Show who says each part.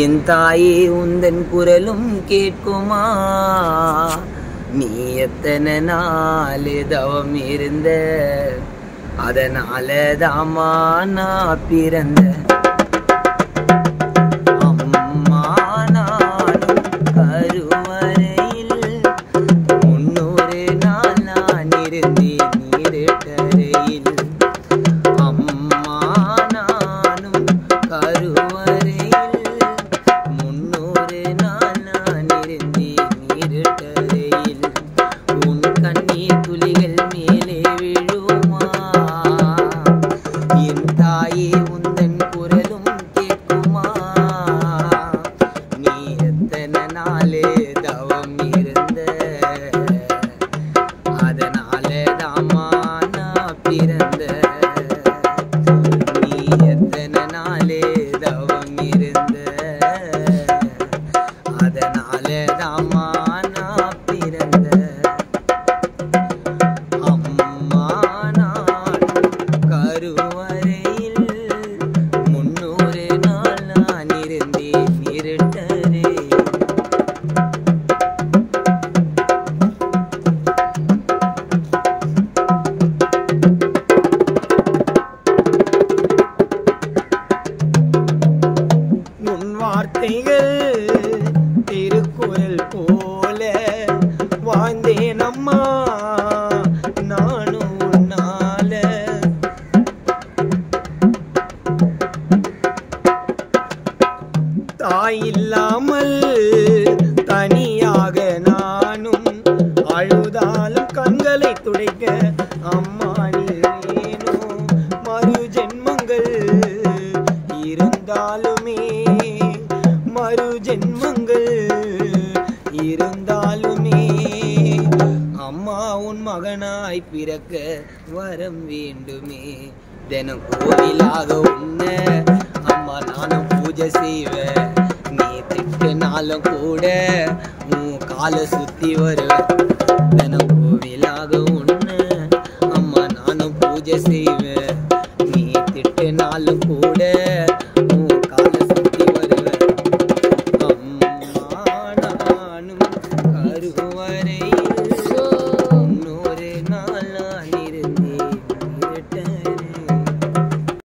Speaker 1: என் தாயே உந்தன் குரலும் கேட்குமா? நீ எத்தனை நாள் தவம் இருந்த, அதனால தாமா நான் பிறந்த. அம்மா நானும் கருவறையில் 300 நாள் நான் இருந்தேன் நீருட்டறையில். அம்மா நானும் கருவறையில் 300 நாள் நான் இருந்தேன் நீருட்டறையில். உன் கண்ணீர் துளிகள் மேலே விழுமா? என் தாயே உந்தன் குரலும் கேட்குமா? நீ எத்தனை நாளே தவம் இருந்த, அதனால தாமா நான் பிறந்த. நீ எத்தனை நாளே தவம் இருந்த, அதனால தாமா நான் பிறந்த. அம்மா நானும் கருவறையில் 300 நாள் நான் இருந்தேன் இருட்டறையில். உன் வார்த்தைகள் திருக்குறள் போல வாழ்ந்தேன் அம்மா நானும் உன்னால. தாய் இல்லாமல் தனியாக நானும் அழுதாலும் கண்களை துடைக்க அம்மா நீனோ. மறு ஜென்மங்கள் இருந்தாலுமே, மறு ஜென்மங்கள் இருந்தாலுமே அம்மா உன் மகனாய் பிறக்க வரம் வேண்டுமே. தினம் கோவிலாக உன்ன அம்மா நானும் பூஜை செய்வேன். நீ திட்டினாலும் கூட உன் காலை சுத்தி வருவேன். தினம் கோவிலாக